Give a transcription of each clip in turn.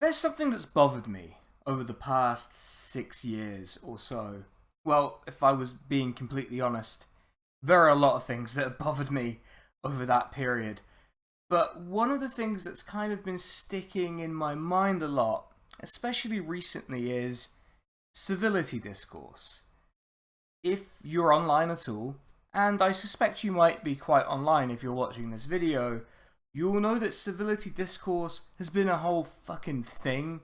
There's something that's bothered me over the past 6 years or so. Well, if I was being completely honest, there are a lot of things that have bothered me over that period. But one of the things that's kind of been sticking in my mind a lot, especially recently, is civility discourse. If you're online at all, and I suspect you might be quite online if you're watching this video, you'll know that civility discourse has been a whole fucking thing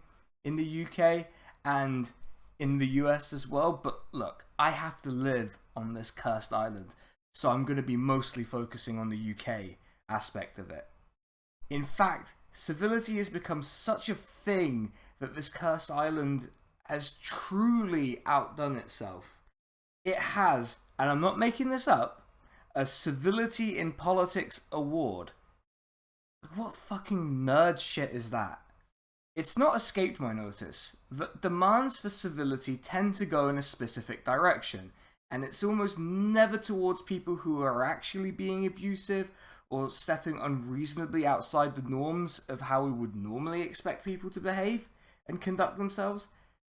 in the UK and in the US as well. But look, I have to live on this cursed island, so I'm going to be mostly focusing on the UK aspect of it. In fact, civility has become such a thing that this cursed island has truly outdone itself. It has, and I'm not making this up, a Civility in Politics award. What fucking nerd shit is that? It's not escaped my notice that demands for civility tend to go in a specific direction, and it's almost never towards people who are actually being abusive or stepping unreasonably outside the norms of how we would normally expect people to behave and conduct themselves.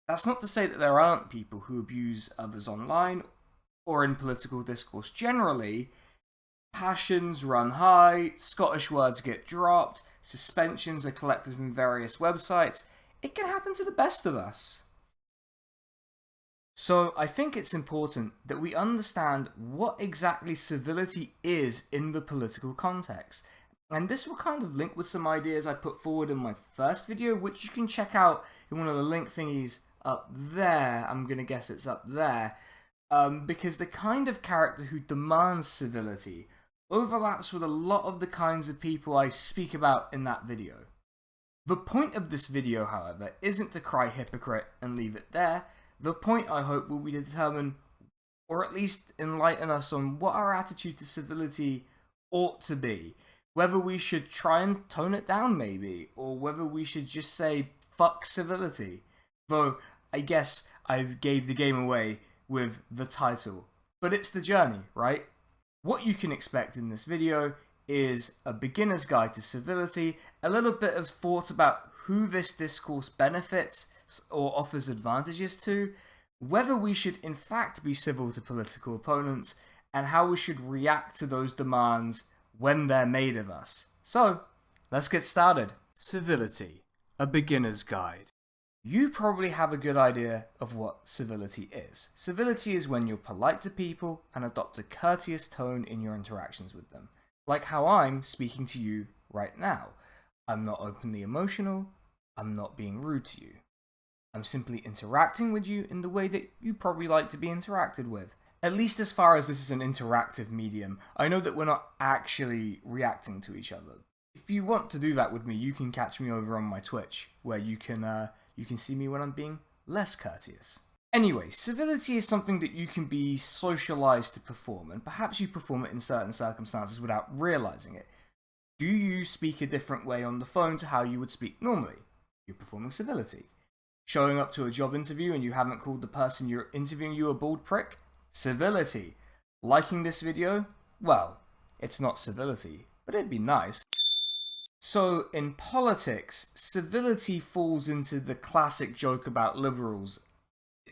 That's not to say that there aren't people who abuse others online or in political discourse generally. Passions run high, Scottish words get dropped, suspensions are collected from various websites. It can happen to the best of us. So I think it's important that we understand what exactly civility is in the political context. And this will kind of link with some ideas I put forward in my first video, which you can check out in one of the link thingies up there. I'm going to guess it's up there. Because the kind of character who demands civility overlaps with a lot of the kinds of people I speak about in that video. The point of this video, however, isn't to cry hypocrite and leave it there. The point, I hope, will be to determine, or at least enlighten us on what our attitude to civility ought to be. Whether we should try and tone it down, maybe, or whether we should just say, fuck civility. Though, I guess I gave the game away with the title. But it's the journey, right? What you can expect in this video is a beginner's guide to civility, a little bit of thought about who this discourse benefits or offers advantages to, whether we should in fact be civil to political opponents, and how we should react to those demands when they're made of us. So, let's get started. Civility, a beginner's guide. You probably have a good idea of what civility is. Civility is when you're polite to people and adopt a courteous tone in your interactions with them. Like how I'm speaking to you right now. I'm not openly emotional, I'm not being rude to you. I'm simply interacting with you in the way that you probably like to be interacted with. At least as far as this is an interactive medium, I know that we're not actually reacting to each other. If you want to do that with me, you can catch me over on my Twitch, where you can see me when I'm being less courteous. Anyway, civility is something that you can be socialized to perform, and perhaps you perform it in certain circumstances without realizing it. Do you speak a different way on the phone to how you would speak normally? You're performing civility. Showing up to a job interview and you haven't called the person you're interviewing you a bald prick? Civility. Liking this video? Well, it's not civility, but it'd be nice. So, in politics, civility falls into the classic joke about liberals,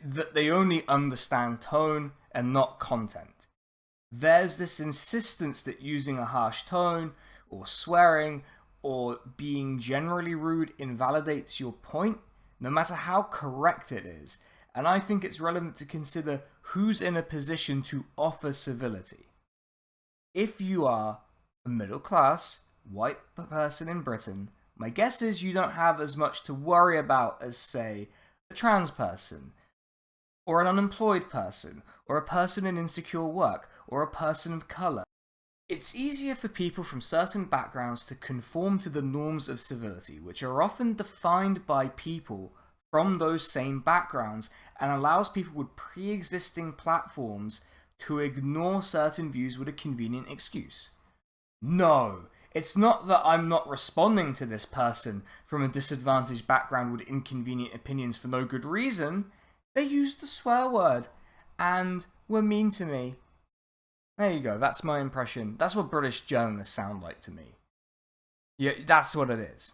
that they only understand tone and not content. There's this insistence that using a harsh tone, or swearing, or being generally rude invalidates your point, no matter how correct it is, and I think it's relevant to consider who's in a position to offer civility. If you are a middle class, white person in Britain, my guess is you don't have as much to worry about as, say, a trans person, or an unemployed person, or a person in insecure work, or a person of colour. It's easier for people from certain backgrounds to conform to the norms of civility, which are often defined by people from those same backgrounds, and allows people with pre-existing platforms to ignore certain views with a convenient excuse. No! It's not that I'm not responding to this person from a disadvantaged background with inconvenient opinions for no good reason. They used the swear word and were mean to me. There you go, that's my impression. That's what British journalists sound like to me. Yeah, that's what it is.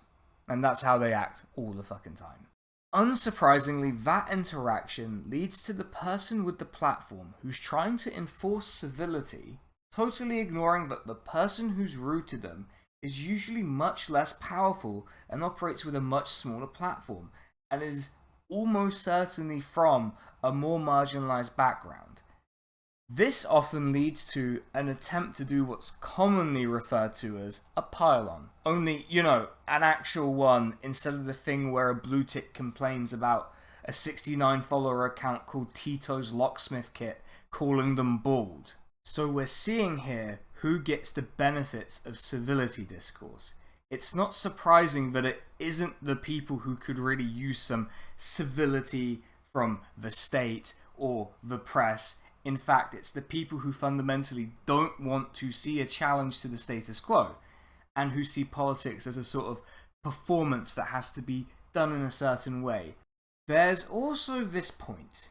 and that's how they act all the fucking time. Unsurprisingly, that interaction leads to the person with the platform who's trying to enforce civility totally ignoring that the person who's rude to them is usually much less powerful and operates with a much smaller platform, and is almost certainly from a more marginalized background. This often leads to an attempt to do what's commonly referred to as a pile-on. Only, an actual one instead of the thing where a blue tick complains about a 69 follower account called Tito's Locksmith Kit calling them bald. So we're seeing here who gets the benefits of civility discourse. It's not surprising that it isn't the people who could really use some civility from the state or the press. In fact, it's the people who fundamentally don't want to see a challenge to the status quo, and who see politics as a sort of performance that has to be done in a certain way. There's also this point.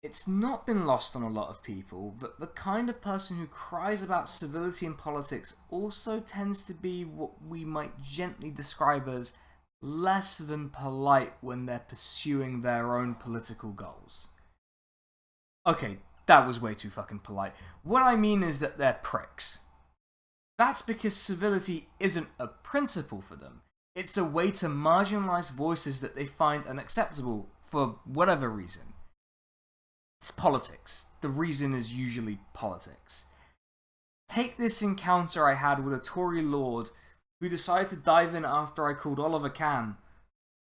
It's not been lost on a lot of people that the kind of person who cries about civility in politics also tends to be what we might gently describe as less than polite when they're pursuing their own political goals. Okay, that was way too fucking polite. What I mean is that they're pricks. That's because civility isn't a principle for them. It's a way to marginalize voices that they find unacceptable for whatever reason. It's politics. The reason is usually politics. Take this encounter I had with a Tory lord who decided to dive in after I called Oliver Cam,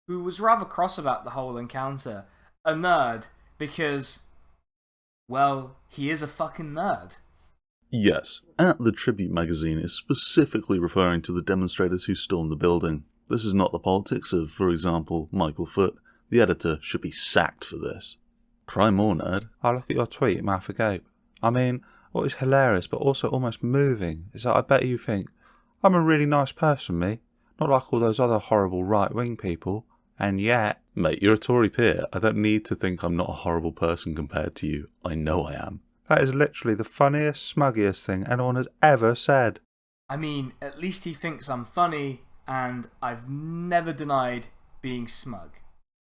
who was rather cross about the whole encounter, a nerd, because, well, he is a fucking nerd. Yes, at the Tribute magazine is specifically referring to the demonstrators who stormed the building. This is not the politics of, for example, Michael Foot. The editor should be sacked for this. Cry more, nerd. I look at your tweet, mouth agape. I mean, what is hilarious but also almost moving is that I bet you think, I'm a really nice person, me. Not like all those other horrible right-wing people. And yet... Mate, you're a Tory peer. I don't need to think I'm not a horrible person compared to you. I know I am. That is literally the funniest, smuggiest thing anyone has ever said. I mean, at least he thinks I'm funny, and I've never denied being smug.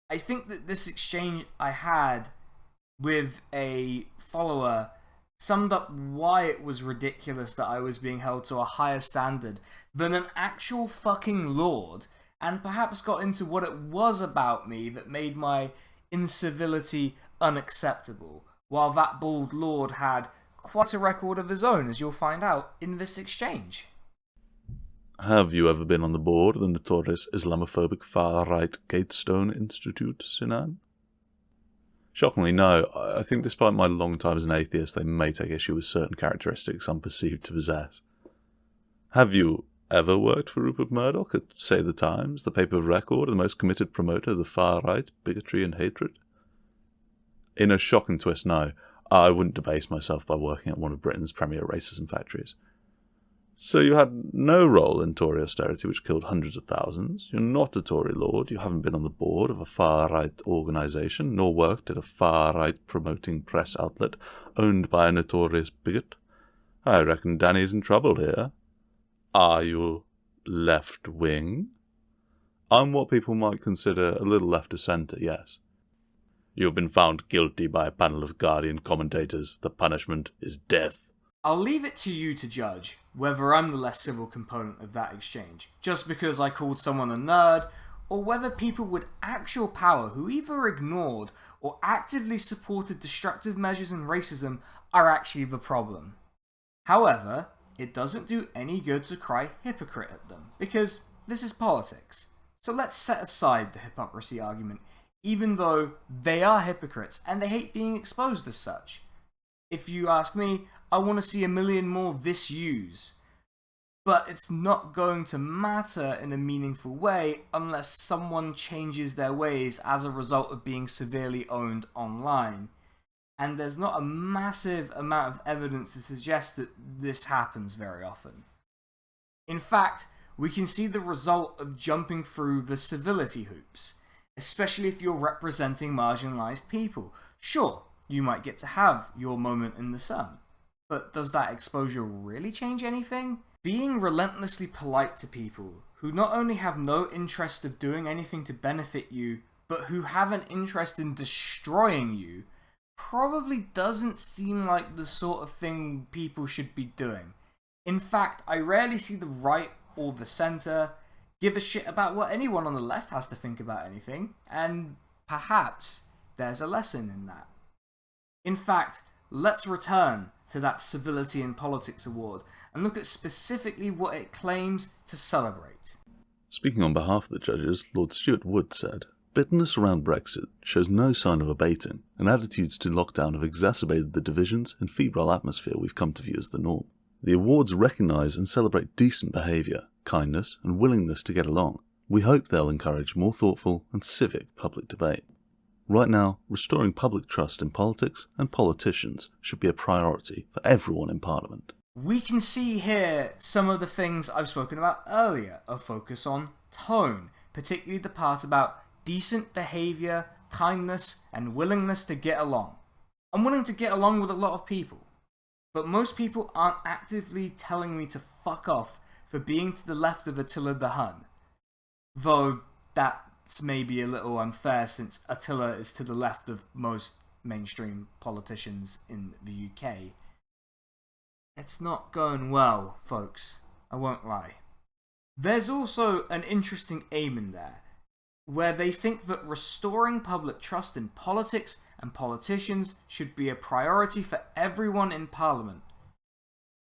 I think that this exchange I had with a follower summed up why it was ridiculous that I was being held to a higher standard than an actual fucking lord, and perhaps got into what it was about me that made my incivility unacceptable, while that bald lord had quite a record of his own, as you'll find out in this exchange. Have you ever been on the board of the notorious Islamophobic far-right Gatestone Institute, Sinan? Shockingly, no. I think despite my long time as an atheist, they may take issue with certain characteristics I'm perceived to possess. Have you ever worked for Rupert Murdoch at, say, The Times, the paper of record, the most committed promoter of the far-right, bigotry and hatred? In a shocking twist, no. I wouldn't debase myself by working at one of Britain's premier racism factories. So you had no role in Tory austerity which killed hundreds of thousands. You're not a Tory lord. You haven't been on the board of a far-right organisation, nor worked at a far-right promoting press outlet owned by a notorious bigot. I reckon Danny's in trouble here. Are you left-wing? I'm what people might consider a little left of centre, yes. You have been found guilty by a panel of Guardian commentators. The punishment is death. I'll leave it to you to judge whether I'm the less civil component of that exchange, just because I called someone a nerd, or whether people with actual power who either ignored or actively supported destructive measures and racism are actually the problem. However, it doesn't do any good to cry hypocrite at them, because this is politics. So let's set aside the hypocrisy argument, even though they are hypocrites and they hate being exposed as such. If you ask me, I want to see a million more this use. But it's not going to matter in a meaningful way unless someone changes their ways as a result of being severely owned online. And there's not a massive amount of evidence to suggest that this happens very often. In fact, we can see the result of jumping through the civility hoops, especially if you're representing marginalized people. Sure, you might get to have your moment in the sun. But does that exposure really change anything? Being relentlessly polite to people who not only have no interest of doing anything to benefit you, but who have an interest in destroying you, probably doesn't seem like the sort of thing people should be doing. In fact, I rarely see the right or the centre give a shit about what anyone on the left has to think about anything, and perhaps there's a lesson in that. In fact, let's return to that Civility in Politics award and look at specifically what it claims to celebrate. Speaking on behalf of the judges, Lord Stuart Wood said, "Bitterness around Brexit shows no sign of abating, and attitudes to lockdown have exacerbated the divisions and febrile atmosphere we've come to view as the norm. The awards recognise and celebrate decent behaviour, kindness and willingness to get along. We hope they'll encourage more thoughtful and civic public debate. Right now, restoring public trust in politics and politicians should be a priority for everyone in Parliament." We can see here some of the things I've spoken about earlier, a focus on tone, particularly the part about decent behaviour, kindness, and willingness to get along. I'm willing to get along with a lot of people, but most people aren't actively telling me to fuck off for being to the left of Attila the Hun. Though that's maybe a little unfair since Attila is to the left of most mainstream politicians in the UK. It's not going well, folks. I won't lie. There's also an interesting aim in there, where they think that restoring public trust in politics and politicians should be a priority for everyone in Parliament.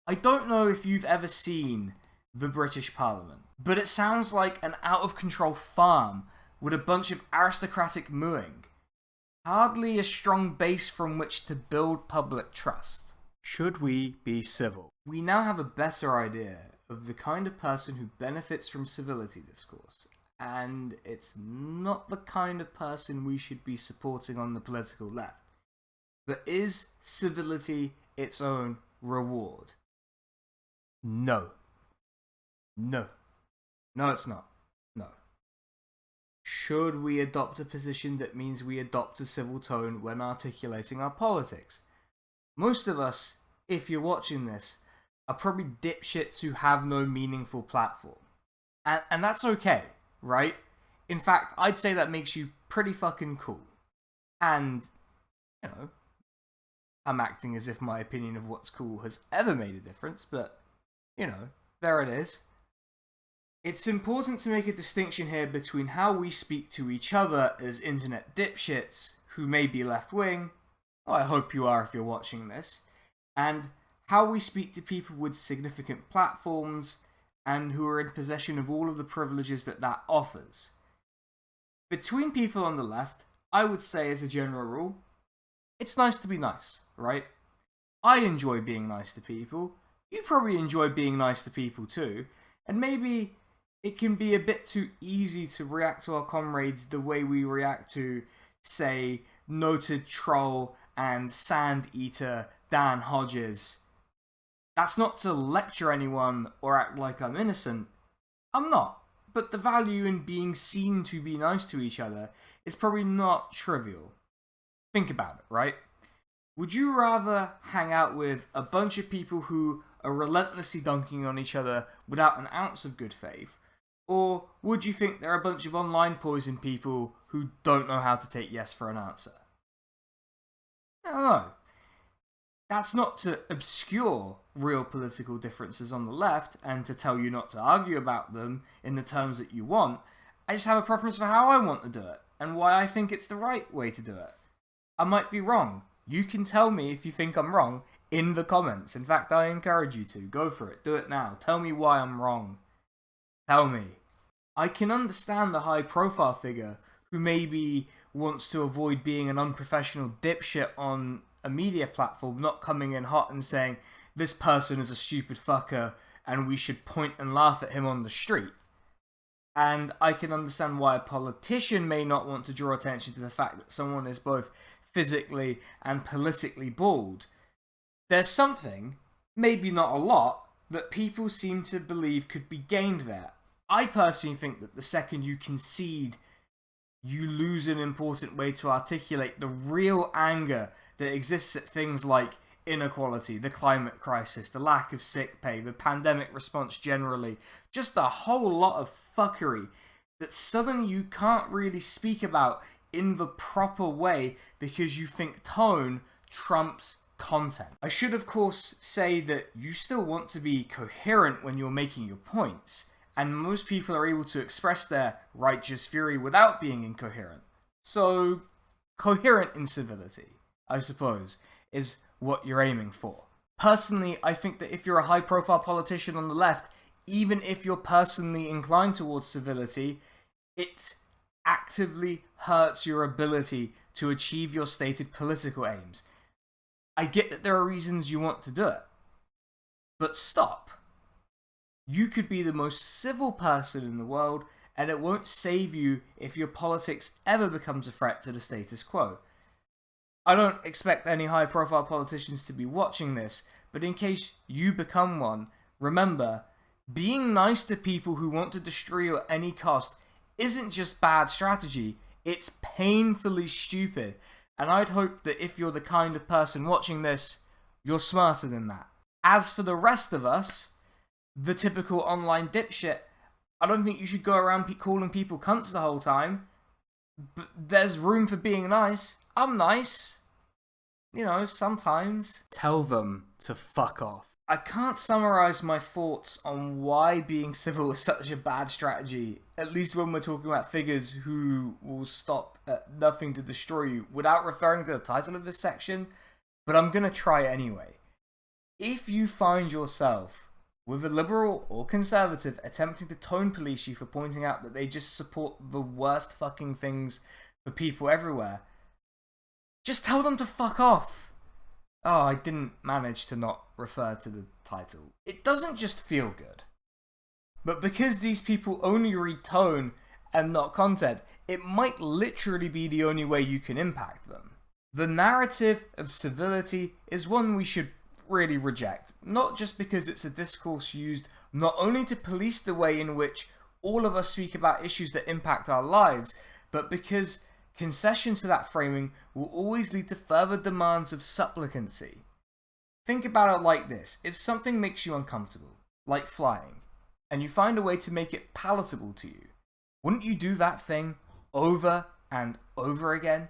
I don't know if you've ever seen the British Parliament, but it sounds like an out-of-control farm with a bunch of aristocratic mooing. Hardly a strong base from which to build public trust. Should we be civil? We now have a better idea of the kind of person who benefits from civility discourse, and it's not the kind of person we should be supporting on the political left. But is civility its own reward? No. No. No, it's not. No. Should we adopt a position that means we adopt a civil tone when articulating our politics? Most of us, if you're watching this, are probably dipshits who have no meaningful platform. And that's okay, right? In fact, I'd say that makes you pretty fucking cool. And, you know, I'm acting as if my opinion of what's cool has ever made a difference, but, you know, there it is. It's important to make a distinction here between how we speak to each other as internet dipshits who may be left-wing, well, I hope you are if you're watching this, and how we speak to people with significant platforms and who are in possession of all of the privileges that that offers. Between people on the left, I would say as a general rule, it's nice to be nice, right? I enjoy being nice to people. You probably enjoy being nice to people too, and maybe it can be a bit too easy to react to our comrades the way we react to, say, noted troll and sand eater Dan Hodges. That's not to lecture anyone or act like I'm innocent. I'm not. But the value in being seen to be nice to each other is probably not trivial. Think about it, right? Would you rather hang out with a bunch of people who are relentlessly dunking on each other without an ounce of good faith? Or would you think they're a bunch of online poison people who don't know how to take yes for an answer? I don't know. That's not to obscure real political differences on the left and to tell you not to argue about them in the terms that you want. I just have a preference for how I want to do it and why I think it's the right way to do it. I might be wrong. You can tell me if you think I'm wrong in the comments. In fact, I encourage you to. Go for it. Do it now. Tell me why I'm wrong. Tell me. I can understand the high-profile figure who maybe wants to avoid being an unprofessional dipshit on a media platform, not coming in hot and saying, this person is a stupid fucker and we should point and laugh at him on the street. And I can understand why a politician may not want to draw attention to the fact that someone is both physically and politically bald. There's something, maybe not a lot, that people seem to believe could be gained there. I personally think that the second you concede, you lose an important way to articulate the real anger that exists at things like inequality, the climate crisis, the lack of sick pay, the pandemic response generally, just a whole lot of fuckery that suddenly you can't really speak about in the proper way because you think tone trumps content. I should of course say that you still want to be coherent when you're making your points, and most people are able to express their righteous fury without being incoherent. So, coherent incivility, I suppose, is what you're aiming for. Personally, I think that if you're a high-profile politician on the left, even if you're personally inclined towards civility, it actively hurts your ability to achieve your stated political aims. I get that there are reasons you want to do it, but stop. You could be the most civil person in the world, and it won't save you if your politics ever becomes a threat to the status quo. I don't expect any high-profile politicians to be watching this, but in case you become one, remember, being nice to people who want to destroy you at any cost isn't just bad strategy, it's painfully stupid, and I'd hope that if you're the kind of person watching this, you're smarter than that. As for the rest of us, the typical online dipshit, I don't think you should go around calling people cunts the whole time, but there's room for being nice. I'm nice. You know, sometimes. Tell them to fuck off. I can't summarize my thoughts on why being civil is such a bad strategy, at least when we're talking about figures who will stop at nothing to destroy you, without referring to the title of this section, but I'm gonna try anyway. If you find yourself with a liberal or conservative attempting to tone police you for pointing out that they just support the worst fucking things for people everywhere, just tell them to fuck off. Oh, I didn't manage to not refer to the title. It doesn't just feel good. But because these people only read tone and not content, it might literally be the only way you can impact them. The narrative of civility is one we should really reject, not just because it's a discourse used not only to police the way in which all of us speak about issues that impact our lives, but because concession to that framing will always lead to further demands of supplicancy. Think about it like this: if something makes you uncomfortable, like flying, and you find a way to make it palatable to you, wouldn't you do that thing over and over again?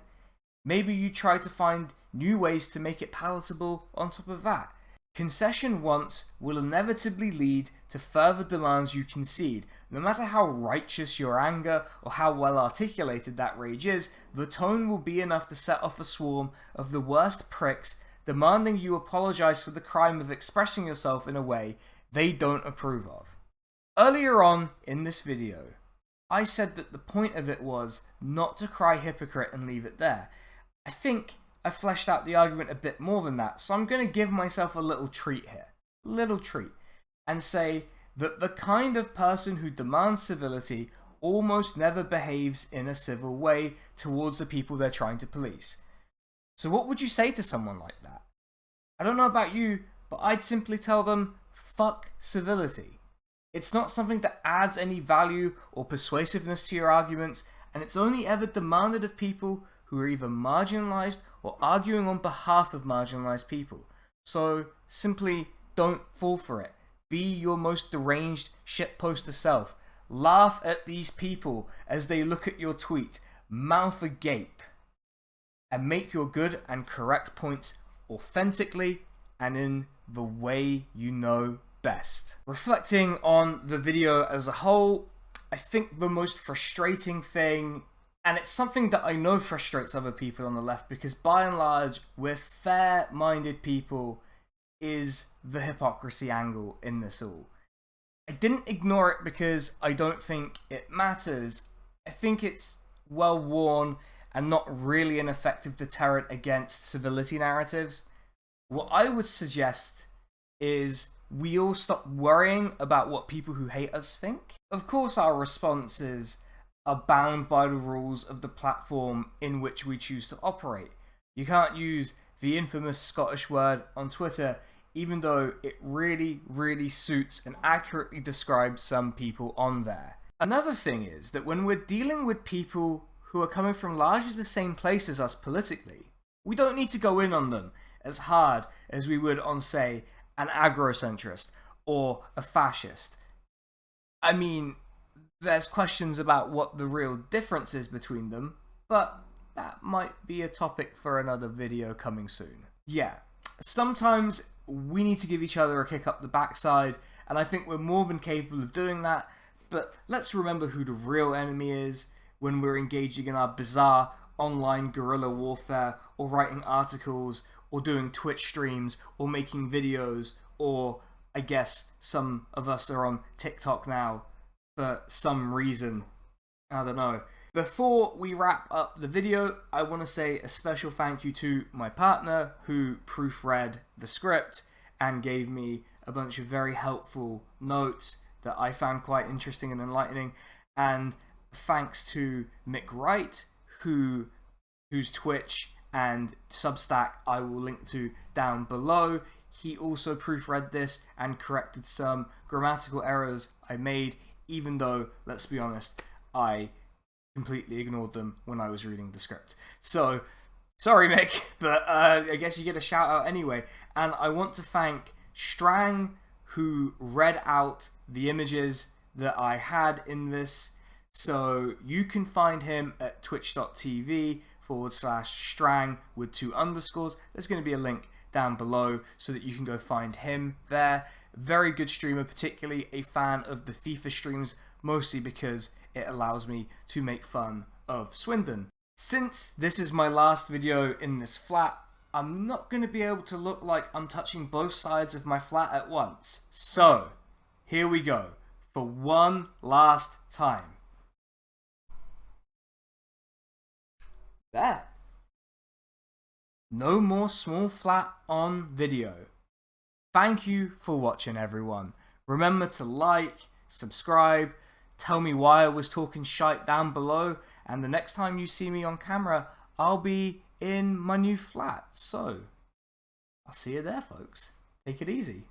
Maybe you try to find new ways to make it palatable on top of that. Concession once will inevitably lead to further demands you concede. No matter how righteous your anger or how well articulated that rage is, the tone will be enough to set off a swarm of the worst pricks demanding you apologize for the crime of expressing yourself in a way they don't approve of. Earlier on in this video, I said that the point of it was not to cry hypocrite and leave it there. I think I fleshed out the argument a bit more than that, so I'm going to give myself a little treat here. Little treat. And say that the kind of person who demands civility almost never behaves in a civil way towards the people they're trying to police. So what would you say to someone like that? I don't know about you, but I'd simply tell them, fuck civility. It's not something that adds any value or persuasiveness to your arguments, and it's only ever demanded of people who are either marginalized or arguing on behalf of marginalized people. So simply don't fall for it. Be your most deranged shitposter self. Laugh at these people as they look at your tweet, mouth agape, and make your good and correct points authentically and in the way you know best. Reflecting on the video as a whole, I think the most frustrating thing, and it's something that I know frustrates other people on the left because by and large we're fair-minded people, is the hypocrisy angle in this all. I didn't ignore it because I don't think it matters. I think it's well worn and not really an effective deterrent against civility narratives. What I would suggest is we all stop worrying about what people who hate us think. Of course our responses are bound by the rules of the platform in which we choose to operate. You can't use the infamous Scottish word on Twitter, even though it really suits and accurately describes some people on there. Another thing is that when we're dealing with people who are coming from largely the same place as us politically, we don't need to go in on them. as hard as we would on, say, an agrocentrist or a fascist. I mean, there's questions about what the real difference is between them, but that might be a topic for another video coming soon. Yeah, sometimes we need to give each other a kick up the backside, and I think we're more than capable of doing that, but let's remember who the real enemy is when we're engaging in our bizarre online guerrilla warfare, or writing articles, or doing Twitch streams, or making videos, or I guess some of us are on TikTok now for some reason. I don't know. Before we wrap up the video, I want to say a special thank you to my partner who proofread the script and gave me a bunch of very helpful notes that I found quite interesting and enlightening. And thanks to Mick Wright, whose Twitch and Substack I will link to down below. He also proofread this and corrected some grammatical errors I made, even though, let's be honest, I completely ignored them when I was reading the script. So, sorry Mick, but I guess you get a shout out anyway. And I want to thank Strang, who read out the images that I had in this. So you can find him at twitch.tv/Strang with 2 underscores. There's going to be a link down below so that you can go find him there. Very good streamer, particularly a fan of the FIFA streams, mostly because it allows me to make fun of Swindon. Since this is my last video in this flat, I'm not going to be able to look like I'm touching both sides of my flat at once. So, here we go, for one last time. There. No more small flat on video. Thank you for watching, everyone. Remember to like, subscribe, tell me why I was talking shite down below, and the next time you see me on camera, I'll be in my new flat. So, I'll see you there, folks. Take it easy.